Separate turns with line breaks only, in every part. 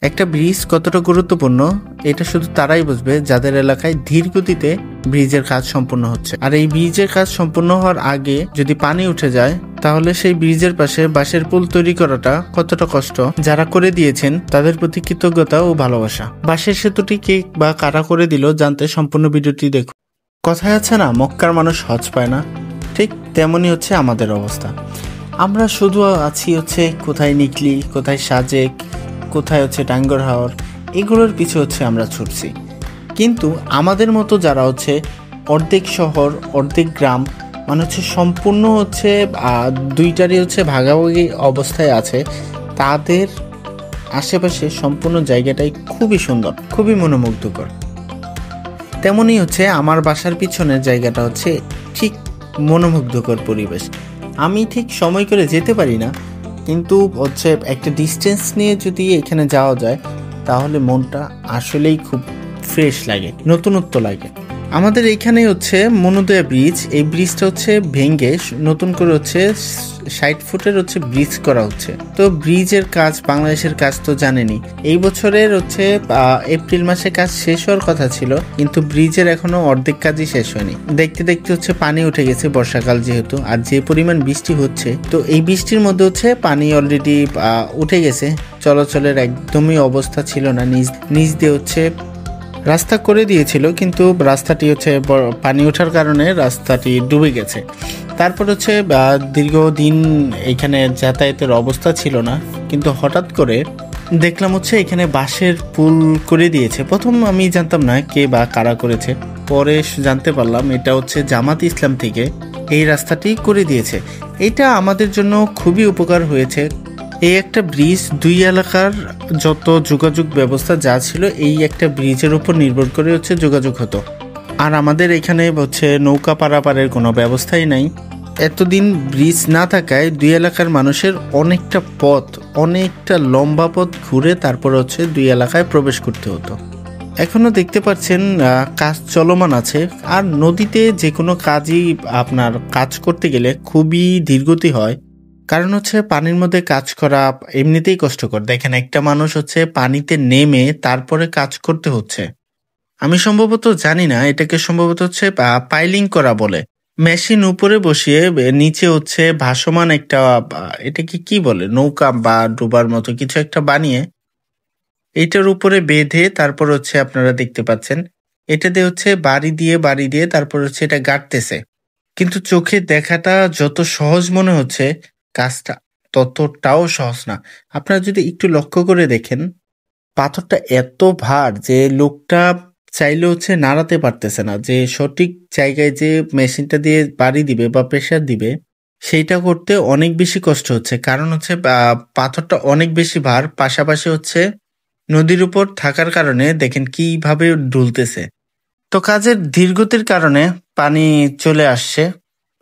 একটা ব্রিজ কতটা গুরুত্বপূর্ণ এটা শুধু তারাই বুঝবে যাদের এলাকায় ধীর গতিতে ব্রিজের কাজ সম্পূর্ণ হচ্ছে। আর এই ব্রিজের কাজ সম্পূর্ণ হওয়ার আগে যদি পানি উঠে যায় তাহলে সেই ব্রিজের পাশে বাঁশের পুল তৈরি করাটা কতটা কষ্ট, যারা করে দিয়েছেন তাদের প্রতি কৃতজ্ঞতা ও ভালোবাসা। বাঁশের সেতুটি কে বা কারা করে দিল জানতে সম্পূর্ণ ভিডিওটি দেখুন। কথায় আছে না, মক্কার মানুষ হজ পায় না, ঠিক তেমনই হচ্ছে আমাদের অবস্থা। আমরা শুধু আছি হচ্ছে কোথায় নিকলি, কোথায় সাজেক, কোথায় হচ্ছে টাঙ্গর হাওর, এগুলোর পিছু হচ্ছে আমরা ছুটছি। কিন্তু আমাদের মতো যারা হচ্ছে অর্ধেক শহর অর্ধেক গ্রাম, মানে হচ্ছে সম্পূর্ণ হচ্ছে দুইটারই হচ্ছে ভাগাভাগি অবস্থায় আছে, তাদের আশেপাশে সম্পূর্ণ জায়গাটাই খুবই সুন্দর, খুবই মনোমুগ্ধকর। তেমনই হচ্ছে আমার বাসার পিছনের জায়গাটা হচ্ছে ঠিক মনোমুগ্ধকর পরিবেশ। আমি ঠিক সময় করে যেতে পারি না, কিন্তু হচ্ছে একটা ডিস্টেন্স নিয়ে যদি এখানে যাওয়া যায় তাহলে মনটা আসলেই খুব ফ্রেশ লাগে, নতুনত্ব লাগে। আমাদের এইখানে হচ্ছে মনোদয়া ব্রিজ, এই ব্রিজটা হচ্ছে ভেঙে নতুন করে হচ্ছে 60 ফুটের হচ্ছে ব্রিজ করা হচ্ছে। তো ব্রিজের কাজ, বাংলাদেশের কাজ তো জানেনি, এই বছরের হচ্ছে এপ্রিল মাসে কাজ শেষ হওয়ার কথা ছিল, কিন্তু ব্রিজের এখনো অর্ধেক কাজই শেষ হয়নি। দেখতে দেখতে হচ্ছে পানি উঠে গেছে, বর্ষাকাল যেহেতু, আর যে পরিমাণ বৃষ্টি হচ্ছে, তো এই বৃষ্টির মধ্যে হচ্ছে পানি অলরেডি উঠে গেছে, চলাচলের একদমই অবস্থা ছিল না। নিচ দিয়ে হচ্ছে রাস্তা করে দিয়েছিল, কিন্তু রাস্তাটি হচ্ছে পানি ওঠার কারণে রাস্তাটি ডুবে গেছে। তারপর হচ্ছে দীর্ঘদিন এখানে যাতায়াতের অবস্থা ছিল না, কিন্তু হঠাৎ করে দেখলাম হচ্ছে এখানে বাঁশের পুল করে দিয়েছে। প্রথম আমি জানতাম না কে বা কারা করেছে, পরে জানতে পারলাম এটা হচ্ছে জামাত ইসলাম থেকে এই রাস্তাটি করে দিয়েছে। এটা আমাদের জন্য খুবই উপকার হয়েছে। এই একটা ব্রিজ দুই এলাকার যত যোগাযোগ ব্যবস্থা যা ছিল এই একটা ব্রিজের উপর নির্ভর করে হচ্ছে যোগাযোগ হতো। আর আমাদের এখানে হচ্ছে নৌকা পারাপারের কোনো ব্যবস্থাই নাই। এতদিন ব্রিজ না থাকায় দুই এলাকার মানুষের অনেকটা লম্বা পথ ঘুরে তারপর হচ্ছে দুই এলাকায় প্রবেশ করতে হতো। এখনো দেখতে পাচ্ছেন কাজ চলমান আছে। আর নদীতে যে কোনো কাজই আপনার কাজ করতে গেলে খুবই ধীরগতি হয়, কারণ হচ্ছে পানির মধ্যে কাজ করা এমনিতেই কষ্টকর। দেখেন, একটা মানুষ হচ্ছে পানিতে নেমে তারপরে কাজ করতে হচ্ছে। আমি সম্ভবত জানি না, এটাকে সম্ভবত হচ্ছে পাইলিং করা বলে। মেশিন উপরে বসিয়ে নিচে হচ্ছে ভাসমান একটা, এটাকে কি বলে, নৌকা বা ডোবার মতো কিছু একটা বানিয়ে এইটার উপরে বেঁধে তারপর হচ্ছে আপনারা দেখতে পাচ্ছেন এটাতে হচ্ছে বাড়ি দিয়ে তারপর হচ্ছে এটা গাড়তেছে। কিন্তু চোখে দেখাটা যত সহজ মনে হচ্ছে, কাজটা ততটাও সহজ না। আপনারা যদি একটু লক্ষ্য করে দেখেন, পাথরটা এত ভার যে লোকটা চাইলে হচ্ছে নাড়াতে পারতেছে না, যে সঠিক জায়গায় যে মেশিনটা দিয়ে বাড়ি দিবে বা প্রেসার দিবে সেইটা করতে অনেক বেশি কষ্ট হচ্ছে। কারণ হচ্ছে পাথরটা অনেক বেশি ভার, পাশাপাশি হচ্ছে নদীর উপর থাকার কারণে দেখেন কিভাবে ডুলতেছে। তো কাজের ধীরগতির কারণে পানি চলে আসছে।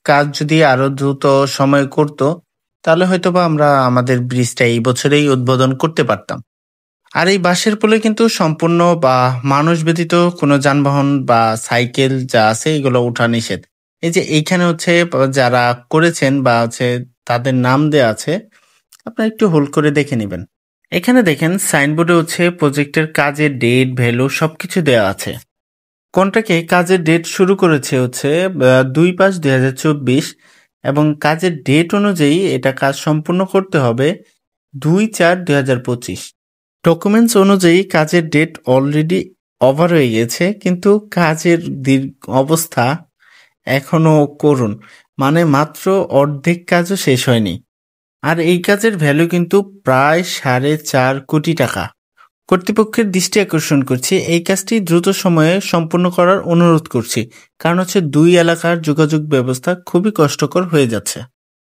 কাজ যদি আরো দ্রুত সময় করত তাহলে হয়তোবা আমরা আমাদের ব্রিজটা এই বছরেই উদ্বোধন করতে পারতাম। আর এই বাঁশের পুলে কিন্তু সম্পূর্ণ বা মানুষ ব্যতীত কোনো যানবাহন বা সাইকেল যা আছে এগুলো ওঠা নিষেধ। এই যে এইখানে হচ্ছে যারা করেছেন বা হচ্ছে তাদের নাম দেয়া আছে, আপনারা একটু হোল্ড করে দেখে নেবেন। এখানে দেখেন সাইনবোর্ডে হচ্ছে প্রজেক্টের কাজের ডেট, ভ্যালু সবকিছু দেওয়া আছে। কোনটাকে কাজের ডেট শুরু করেছে হচ্ছে 2/5/2024 এবং কাজের ডেট অনুযায়ী এটা কাজ সম্পূর্ণ করতে হবে 2/4/2025। ডকুমেন্টস অনুযায়ী কাজের ডেট অলরেডি ওভার হয়ে গেছে, কিন্তু কাজের অবস্থা এখনো করুন, মানে মাত্র অর্ধেক কাজও শেষ হয়নি। আর এই কাজের ভ্যালু কিন্তু প্রায় 4.5 কোটি টাকা। কর্তৃপক্ষের দৃষ্টি আকর্ষণ করছি, এই কাজটি দ্রুত সময়ে সম্পূর্ণ করার অনুরোধ করছি, কারণ হচ্ছে দুই এলাকার যোগাযোগ ব্যবস্থা খুবই কষ্টকর হয়ে যাচ্ছে।